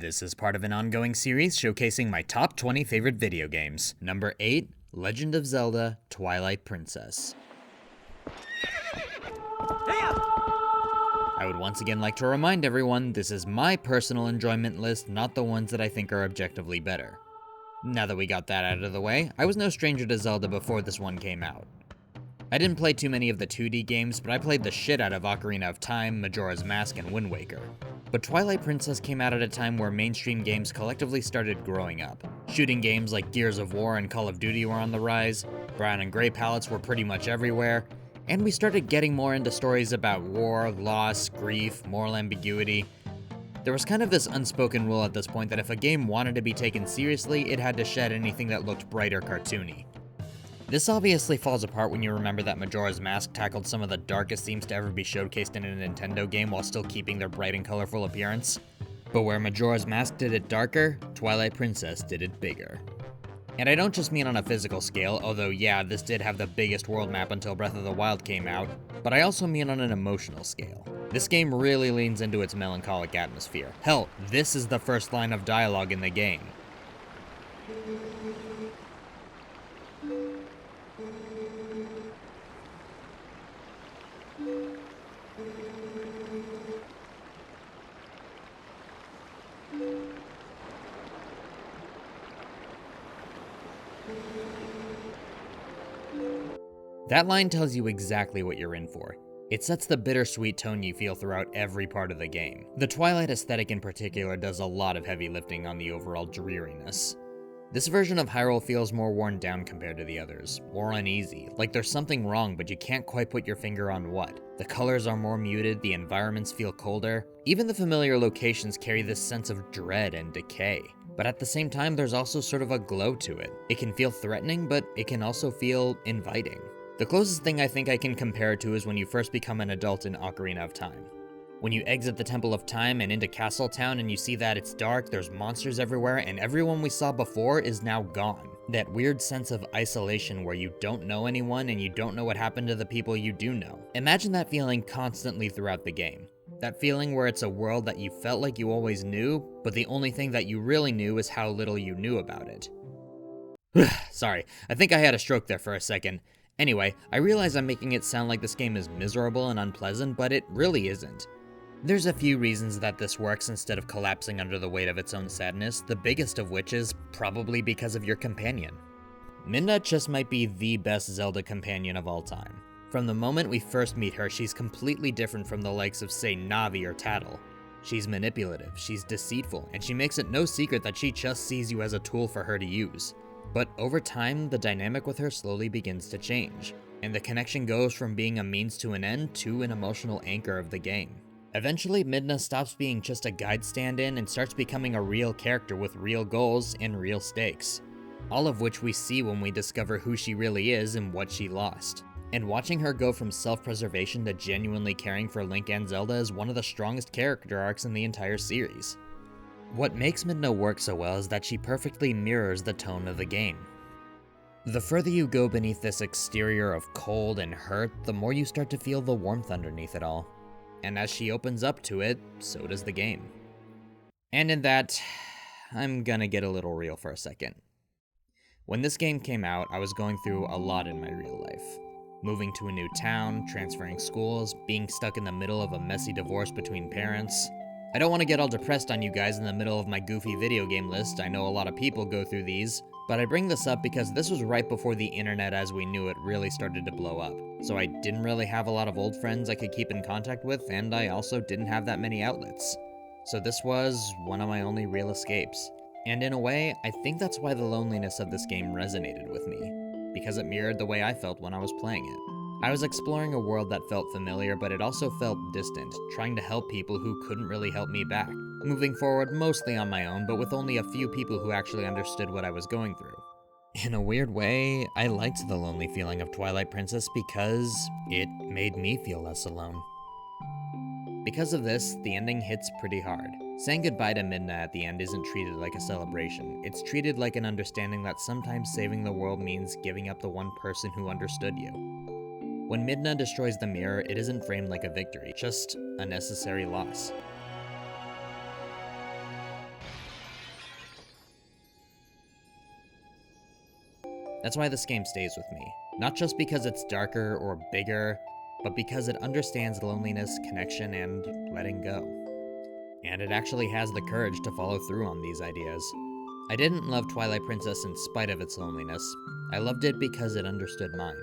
This is part of an ongoing series showcasing my top 20 favorite video games. Number 8, Legend of Zelda: Twilight Princess. I would once again like to remind everyone, this is my personal enjoyment list, not the ones that I think are objectively better. Now that we got that out of the way, I was no stranger to Zelda before this one came out. I didn't play too many of the 2D games, but I played the shit out of Ocarina of Time, Majora's Mask, and Wind Waker. But Twilight Princess came out at a time where mainstream games collectively started growing up. Shooting games like Gears of War and Call of Duty were on the rise, brown and gray palettes were pretty much everywhere, and we started getting more into stories about war, loss, grief, moral ambiguity. There was kind of this unspoken rule at this point that if a game wanted to be taken seriously, it had to shed anything that looked bright or cartoony. This obviously falls apart when you remember that Majora's Mask tackled some of the darkest themes to ever be showcased in a Nintendo game while still keeping their bright and colorful appearance. But where Majora's Mask did it darker, Twilight Princess did it bigger. And I don't just mean on a physical scale, although yeah, this did have the biggest world map until Breath of the Wild came out, but I also mean on an emotional scale. This game really leans into its melancholic atmosphere. Hell, this is the first line of dialogue in the game. That line tells you exactly what you're in for. It sets the bittersweet tone you feel throughout every part of the game. The Twilight aesthetic in particular does a lot of heavy lifting on the overall dreariness. This version of Hyrule feels more worn down compared to the others, more uneasy, like there's something wrong but you can't quite put your finger on what. The colors are more muted, the environments feel colder, even the familiar locations carry this sense of dread and decay. But at the same time, there's also sort of a glow to it. It can feel threatening, but it can also feel inviting. The closest thing I think I can compare it to is when you first become an adult in Ocarina of Time. When you exit the Temple of Time and into Castle Town and you see that it's dark, there's monsters everywhere, and everyone we saw before is now gone. That weird sense of isolation where you don't know anyone and you don't know what happened to the people you do know. Imagine that feeling constantly throughout the game. That feeling where it's a world that you felt like you always knew, but the only thing that you really knew is how little you knew about it. Sorry, I think I had a stroke there for a second. Anyway, I realize I'm making it sound like this game is miserable and unpleasant, but it really isn't. There's a few reasons that this works instead of collapsing under the weight of its own sadness, the biggest of which is probably because of your companion. Midna just might be the best Zelda companion of all time. From the moment we first meet her, she's completely different from the likes of, say, Navi or Tattle. She's manipulative, she's deceitful, and she makes it no secret that she just sees you as a tool for her to use. But over time, the dynamic with her slowly begins to change, and the connection goes from being a means to an end to an emotional anchor of the game. Eventually, Midna stops being just a guide stand-in and starts becoming a real character with real goals and real stakes. All of which we see when we discover who she really is and what she lost. And watching her go from self-preservation to genuinely caring for Link and Zelda is one of the strongest character arcs in the entire series. What makes Midna work so well is that she perfectly mirrors the tone of the game. The further you go beneath this exterior of cold and hurt, the more you start to feel the warmth underneath it all. And as she opens up to it, so does the game. And in that, I'm gonna get a little real for a second. When this game came out, I was going through a lot in my real life. Moving to a new town, transferring schools, being stuck in the middle of a messy divorce between parents. I don't want to get all depressed on you guys in the middle of my goofy video game list. I know a lot of people go through these, but I bring this up because this was right before the internet as we knew it really started to blow up. So I didn't really have a lot of old friends I could keep in contact with, and I also didn't have that many outlets. So this was one of my only real escapes. And in a way, I think that's why the loneliness of this game resonated with me, because it mirrored the way I felt when I was playing it. I was exploring a world that felt familiar, but it also felt distant, trying to help people who couldn't really help me back. Moving forward mostly on my own, but with only a few people who actually understood what I was going through. In a weird way, I liked the lonely feeling of Twilight Princess because it made me feel less alone. Because of this, the ending hits pretty hard. Saying goodbye to Midna at the end isn't treated like a celebration. It's treated like an understanding that sometimes saving the world means giving up the one person who understood you. When Midna destroys the mirror, it isn't framed like a victory, just a necessary loss. That's why this game stays with me. Not just because it's darker or bigger, but because it understands loneliness, connection, and letting go. And it actually has the courage to follow through on these ideas. I didn't love Twilight Princess in spite of its loneliness. I loved it because it understood mine.